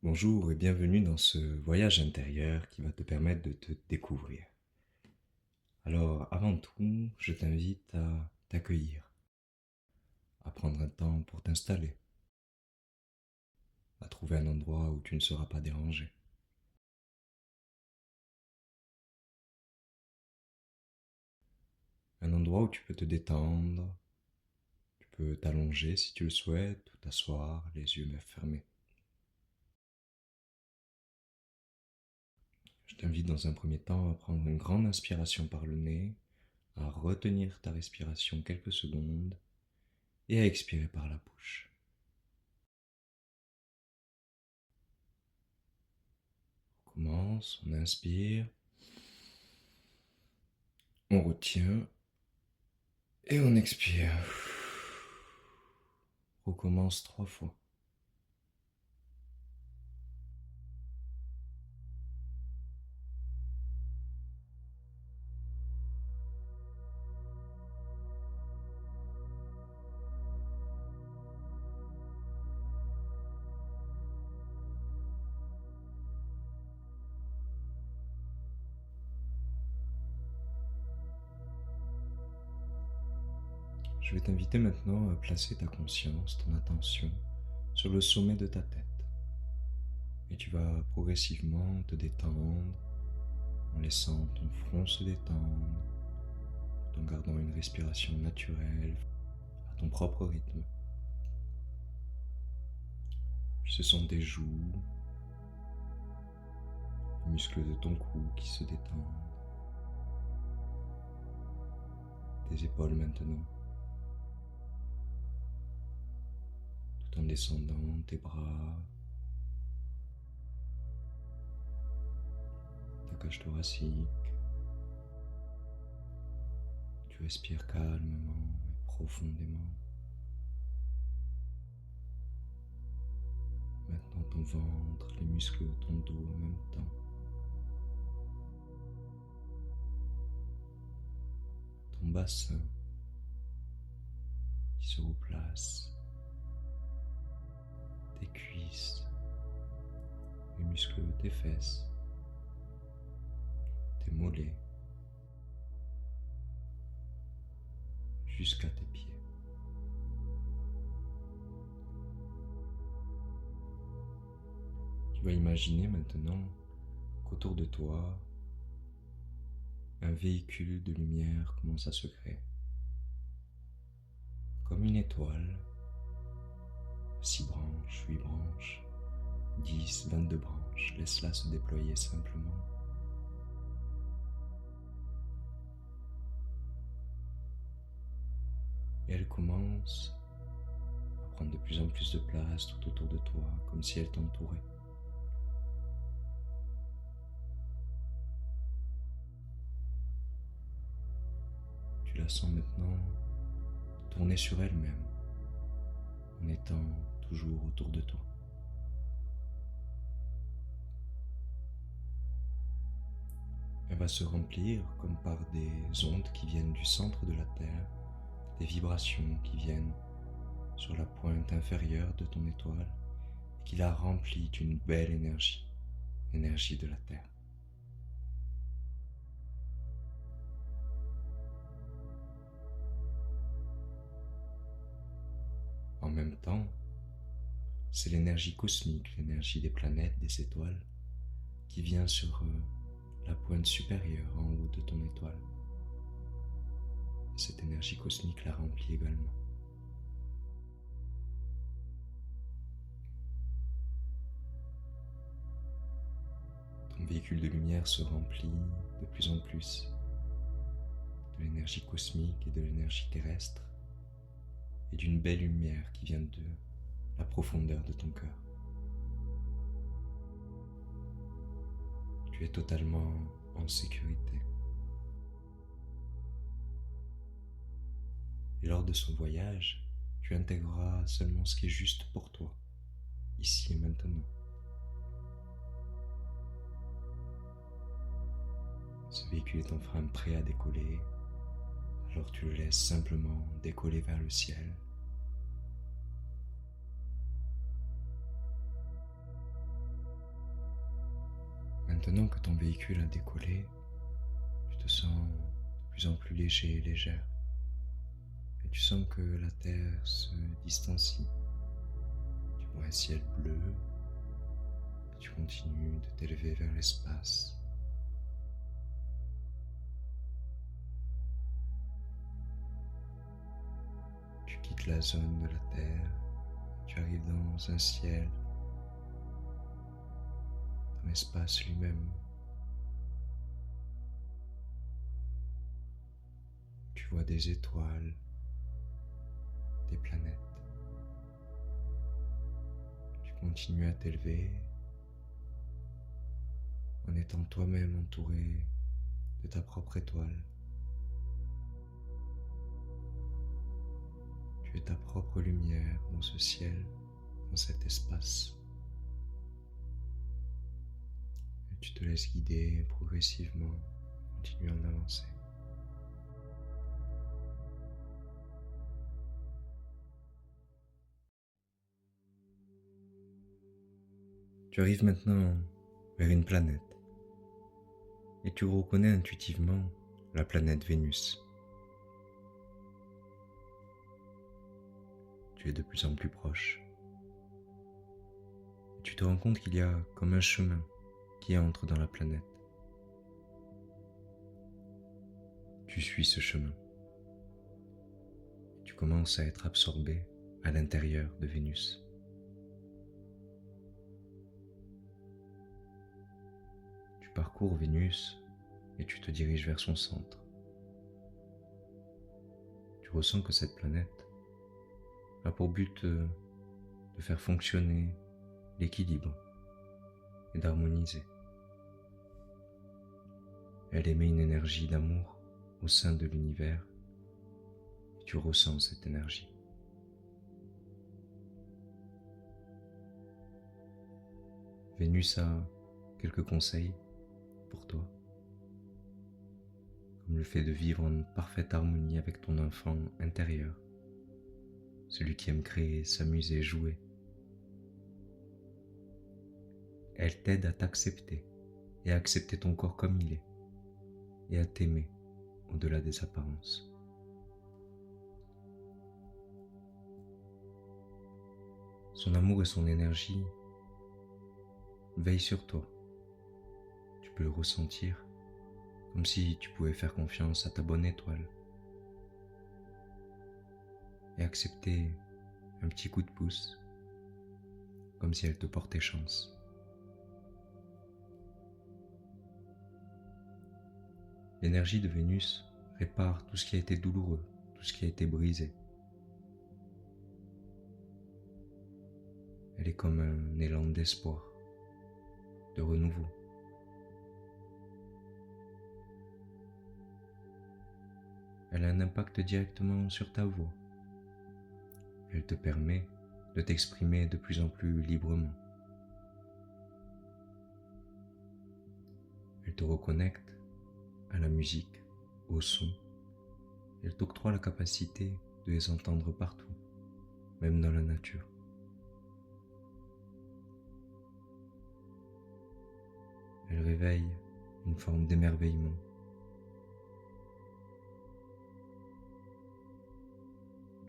Bonjour et bienvenue dans ce voyage intérieur qui va te permettre de te découvrir. Alors, avant tout, je t'invite à t'accueillir, à prendre un temps pour t'installer, à trouver un endroit où tu ne seras pas dérangé. Un endroit où tu peux te détendre, tu peux t'allonger si tu le souhaites, ou t'asseoir, les yeux fermés. Je t'invite dans un premier temps à prendre une grande inspiration par le nez, à retenir ta respiration quelques secondes et à expirer par la bouche. On commence, on inspire, on retient et on expire. Recommence 3 fois. Je vais t'inviter maintenant à placer ta conscience, ton attention sur le sommet de ta tête. Et tu vas progressivement te détendre en laissant ton front se détendre, tout en gardant une respiration naturelle à ton propre rythme. Puis ce sont tes joues, les muscles de ton cou qui se détendent, tes épaules maintenant, tout en descendant tes bras, ta cage thoracique. Tu respires calmement et profondément. Maintenant ton ventre, les muscles de ton dos en même temps. Ton bassin qui se replace. Tes cuisses, les muscles de tes fesses, tes mollets, jusqu'à tes pieds. Tu vas imaginer maintenant qu'autour de toi, un véhicule de lumière commence à se créer. Comme une étoile, 6 branches, 8 branches, 10, 22 branches, laisse-la se déployer simplement. Et elle commence à prendre de plus en plus de place tout autour de toi, comme si elle t'entourait. Tu la sens maintenant tourner sur elle-même, en étant toujours autour de toi. Elle va se remplir comme par des ondes qui viennent du centre de la Terre, des vibrations qui viennent sur la pointe inférieure de ton étoile et qui la remplit d'une belle énergie, l'énergie de la Terre. En même temps, c'est l'énergie cosmique, l'énergie des planètes, des étoiles, qui vient sur la pointe supérieure en haut de ton étoile. Et cette énergie cosmique la remplit également. Ton véhicule de lumière se remplit de plus en plus de l'énergie cosmique et de l'énergie terrestre et d'une belle lumière qui vient de la profondeur de ton cœur. Tu es totalement en sécurité. Et lors de ce voyage, tu intégreras seulement ce qui est juste pour toi, ici et maintenant. Ce véhicule est enfin prêt à décoller, alors tu le laisses simplement décoller vers le ciel. Maintenant que ton véhicule a décollé, tu te sens de plus en plus léger et légère. Et tu sens que la Terre se distancie. Tu vois un ciel bleu et tu continues de t'élever vers l'espace. Tu quittes la zone de la Terre, tu arrives dans un ciel, dans l'espace lui-même. Tu vois des étoiles, des planètes. Tu continues à t'élever en étant toi-même entouré de ta propre étoile. Tu es ta propre lumière dans ce ciel, dans cet espace. Et tu te laisses guider progressivement, continuant d'avancer. Tu arrives maintenant vers une planète et tu reconnais intuitivement la planète Vénus. Tu es de plus en plus proche. Et tu te rends compte qu'il y a comme un chemin qui entre dans la planète. Tu suis ce chemin. Et tu commences à être absorbé à l'intérieur de Vénus. Tu parcours Vénus et tu te diriges vers son centre. Tu ressens que cette planète a pour but de faire fonctionner l'équilibre et d'harmoniser. Elle émet une énergie d'amour au sein de l'univers et tu ressens cette énergie. Vénus a quelques conseils pour toi, comme le fait de vivre en parfaite harmonie avec ton enfant intérieur, celui qui aime créer, s'amuser, jouer. Elle t'aide à t'accepter et à accepter ton corps comme il est et à t'aimer au-delà des apparences. Son amour et son énergie veillent sur toi. Tu peux le ressentir comme si tu pouvais faire confiance à ta bonne étoile et accepter un petit coup de pouce comme si elle te portait chance. L'énergie de Vénus répare tout ce qui a été douloureux, tout ce qui a été brisé. Elle est comme un élan d'espoir, de renouveau. Elle a un impact directement sur ta voix. Elle te permet de t'exprimer de plus en plus librement. Elle te reconnecte à la musique, au son. Elle t'octroie la capacité de les entendre partout, même dans la nature. Elle réveille une forme d'émerveillement.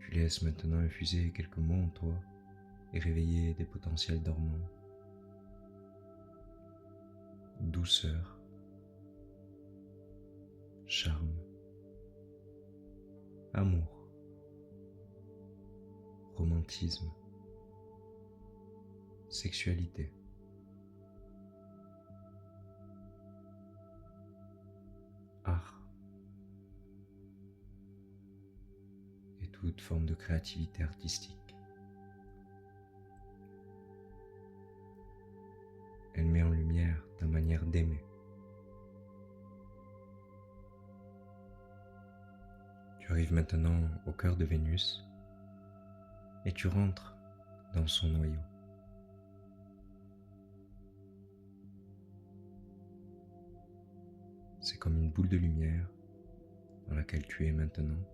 Tu laisses maintenant infuser quelques mots en toi et réveiller des potentiels dormants. Douceur, charme, amour, romantisme, sexualité. Art et toute forme de créativité artistique. Elle met en lumière ta manière d'aimer. Tu arrives maintenant au cœur de Vénus et tu rentres dans son noyau. C'est comme une boule de lumière dans laquelle tu es maintenant.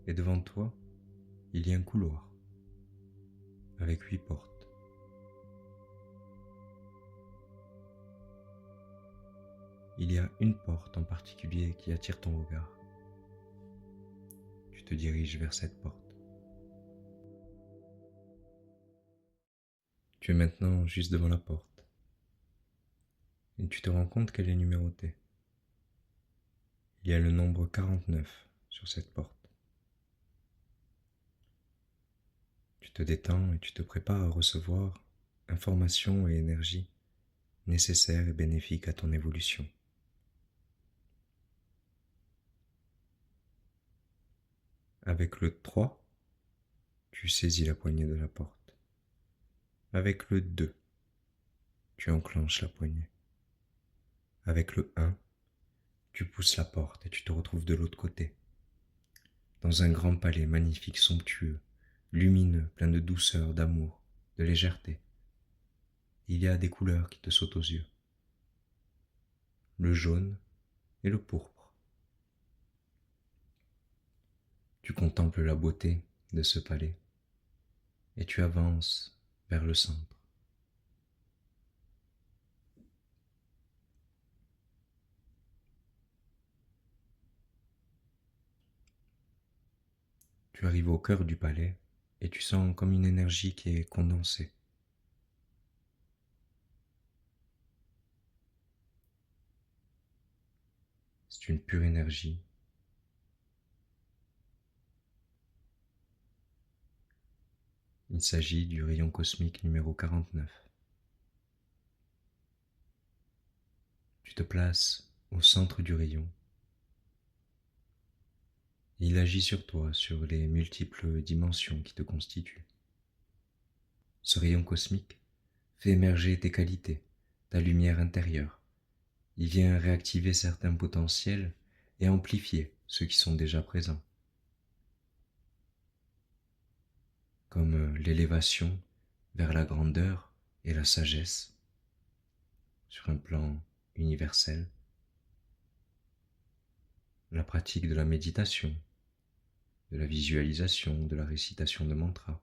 Et devant toi, il y a un couloir avec 8 portes. il y a une porte en particulier qui attire ton regard. Tu te diriges vers cette porte. Tu es maintenant juste devant la porte et tu te rends compte qu'elle est numérotée. Il y a le nombre 49 sur cette porte. Tu te détends et tu te prépares à recevoir informations et énergie nécessaires et bénéfiques à ton évolution. Avec le 3, tu saisis la poignée de la porte. Avec le 2, tu enclenches la poignée. Avec le 1, tu pousses la porte et tu te retrouves de l'autre côté, dans un grand palais magnifique, somptueux, lumineux, plein de douceur, d'amour, de légèreté. Il y a des couleurs qui te sautent aux yeux. Le jaune et le pourpre. Tu contemples la beauté de ce palais et tu avances vers le centre. Tu arrives au cœur du palais et tu sens comme une énergie qui est condensée. C'est une pure énergie. Il s'agit du rayon cosmique numéro 49. Tu te places au centre du rayon. Il agit sur toi, sur les multiples dimensions qui te constituent. Ce rayon cosmique fait émerger tes qualités, ta lumière intérieure. Il vient réactiver certains potentiels et amplifier ceux qui sont déjà présents, comme l'élévation vers la grandeur et la sagesse sur un plan universel, la pratique de la méditation, de la visualisation, de la récitation de mantras,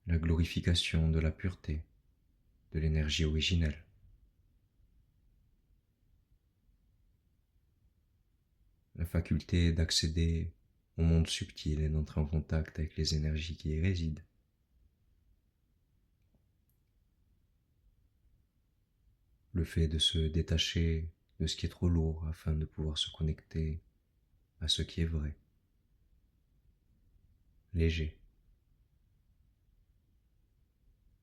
la glorification de la pureté, de l'énergie originelle, la faculté d'accéder au monde subtil et d'entrer en contact avec les énergies qui y résident, le fait de se détacher de ce qui est trop lourd afin de pouvoir se connecter à ce qui est vrai, léger.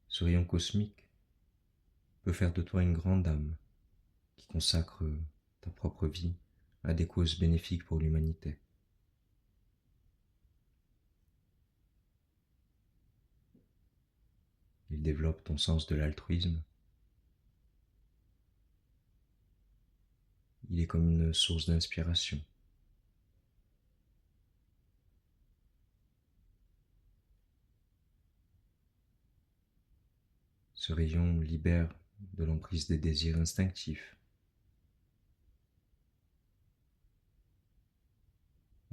Ce rayon cosmique peut faire de toi une grande âme qui consacre ta propre vie à des causes bénéfiques pour l'humanité. Il développe ton sens de l'altruisme. Il est comme une source d'inspiration. Ce rayon libère de l'emprise des désirs instinctifs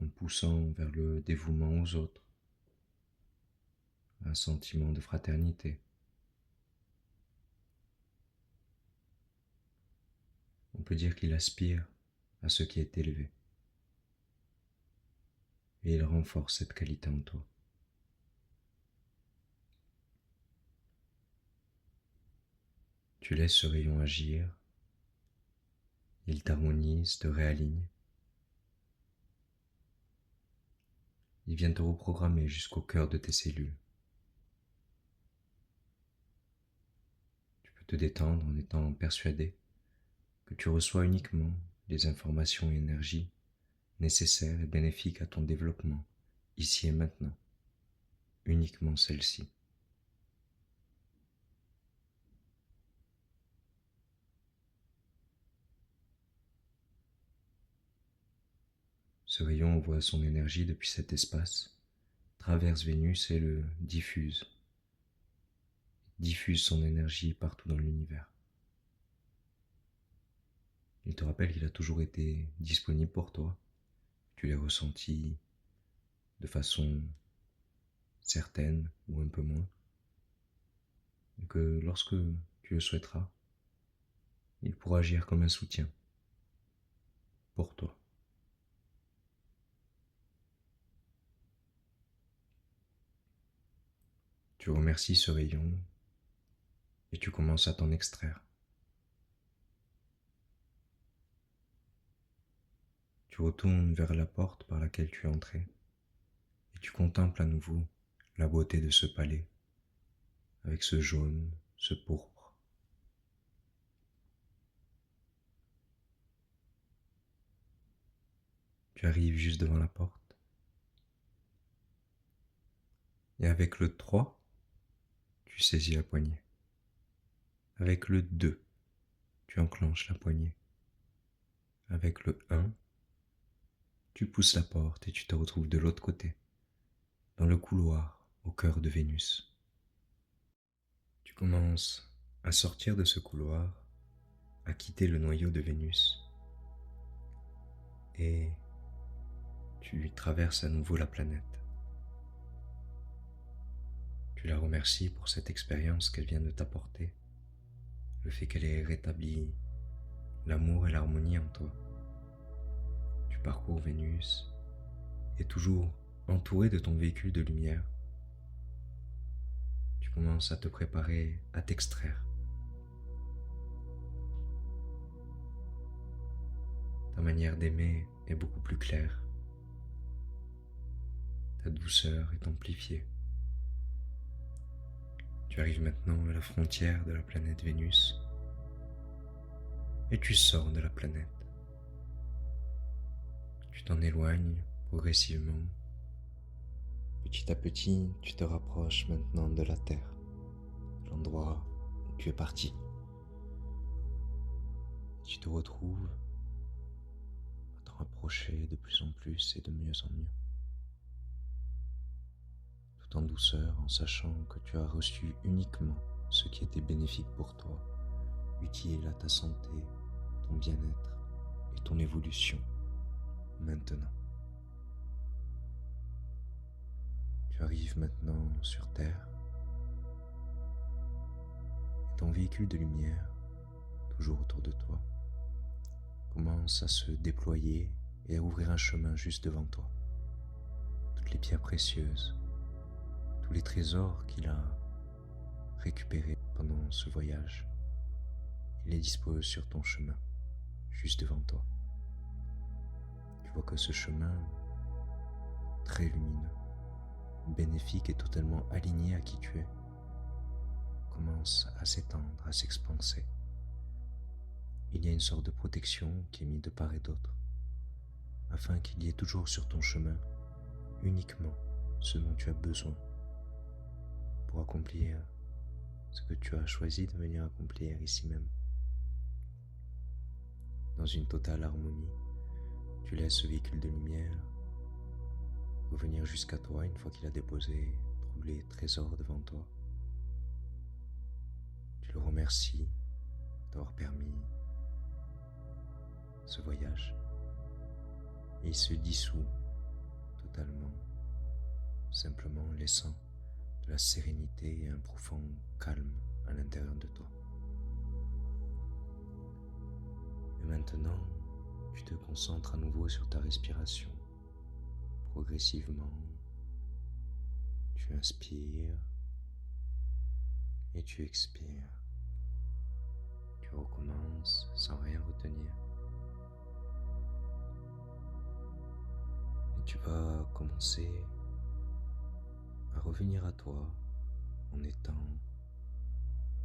en poussant vers le dévouement aux autres, un sentiment de fraternité. On peut dire qu'il aspire à ce qui est élevé et il renforce cette qualité en toi. Tu laisses ce rayon agir, il t'harmonise, te réaligne. Il vient te reprogrammer jusqu'au cœur de tes cellules. Tu peux te détendre en étant persuadé que tu reçois uniquement les informations et énergies nécessaires et bénéfiques à ton développement, ici et maintenant, uniquement celles-ci. Ce rayon envoie son énergie depuis cet espace, traverse Vénus et le diffuse son énergie partout dans l'univers. Il te rappelle qu'il a toujours été disponible pour toi, tu l'as ressenti de façon certaine ou un peu moins, et que lorsque tu tu le souhaiteras, il pourra agir comme un soutien pour toi. Tu remercies ce rayon et tu commences à t'en extraire. Tu retournes vers la porte par laquelle tu es entré et tu contemples à nouveau la beauté de ce palais avec ce jaune, ce pourpre. Tu arrives juste devant la porte et avec le 3, tu saisis la poignée. Avec le 2, tu enclenches la poignée. Avec le 1, tu pousses la porte et tu te retrouves de l'autre côté, dans le couloir au cœur de Vénus. Tu commences à sortir de ce couloir, à quitter le noyau de Vénus et tu traverses à nouveau la planète. Tu la remercies pour cette expérience qu'elle vient de t'apporter, le fait qu'elle ait rétabli l'amour et l'harmonie en toi. Tu parcours Vénus et toujours entouré de ton véhicule de lumière, tu commences à te préparer à t'extraire. Ta manière d'aimer est beaucoup plus claire. Ta douceur est amplifiée. Tu arrives maintenant à la frontière de la planète Vénus et tu sors de la planète. Tu t'en éloignes progressivement. Petit à petit, tu te rapproches maintenant de la Terre, l'endroit où tu es parti. Tu te retrouves à t'en rapprocher de plus en plus et de mieux en mieux. Tout en douceur, en sachant que tu as reçu uniquement ce qui était bénéfique pour toi, utile à ta santé, ton bien-être et ton évolution maintenant. Tu arrives maintenant sur Terre et ton véhicule de lumière, toujours autour de toi, commence à se déployer et à ouvrir un chemin juste devant toi. Toutes les pierres précieuses, tous les trésors qu'il a récupérés pendant ce voyage, il les dispose sur ton chemin, juste devant toi. Tu vois que ce chemin, très lumineux, bénéfique et totalement aligné à qui tu es, commence à s'étendre, à s'expanser. Il y a une sorte de protection qui est mise de part et d'autre, afin qu'il y ait toujours sur ton chemin uniquement ce dont tu as besoin pour accomplir ce que tu as choisi de venir accomplir ici même. Dans une totale harmonie, tu laisses ce véhicule de lumière revenir jusqu'à toi une fois qu'il a déposé tous les trésors devant toi. Tu le remercies d'avoir permis ce voyage et il se dissout totalement, simplement laissant de la sérénité et un profond calme à l'intérieur de toi. Et maintenant, tu te concentres à nouveau sur ta respiration. Progressivement, tu inspires et tu expires. Tu recommences sans rien retenir. Et tu vas commencer à revenir à toi en étant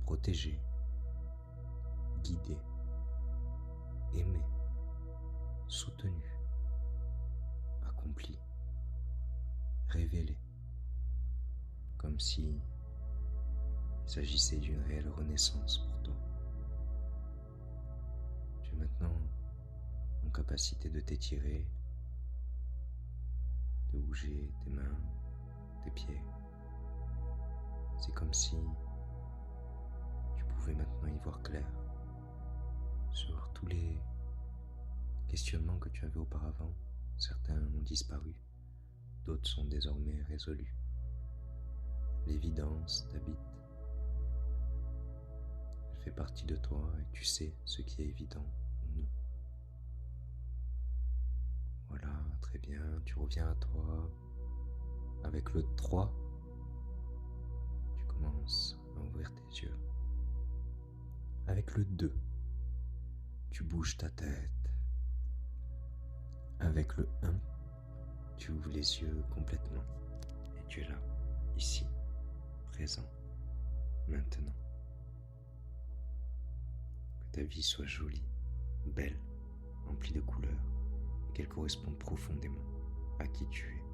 protégé, guidé, aimé, soutenu, accompli, révélé, comme si il s'agissait d'une réelle renaissance pour toi. Tu es maintenant en capacité de t'étirer, de bouger tes mains, tes pieds. C'est comme si tu pouvais maintenant y voir clair sur tous les questionnements que tu avais auparavant. Certains ont disparu, d'autres sont désormais résolus. L'évidence t'habite. Elle fait partie de toi et tu sais ce qui est évident ou non. Voilà, très bien, tu reviens à toi. Avec le 3, tu commences à ouvrir tes yeux. Avec le 2, tu bouges ta tête. Avec le 1, tu ouvres les yeux complètement et tu es là, ici, présent, maintenant. Que ta vie soit jolie, belle, remplie de couleurs et qu'elle corresponde profondément à qui tu es.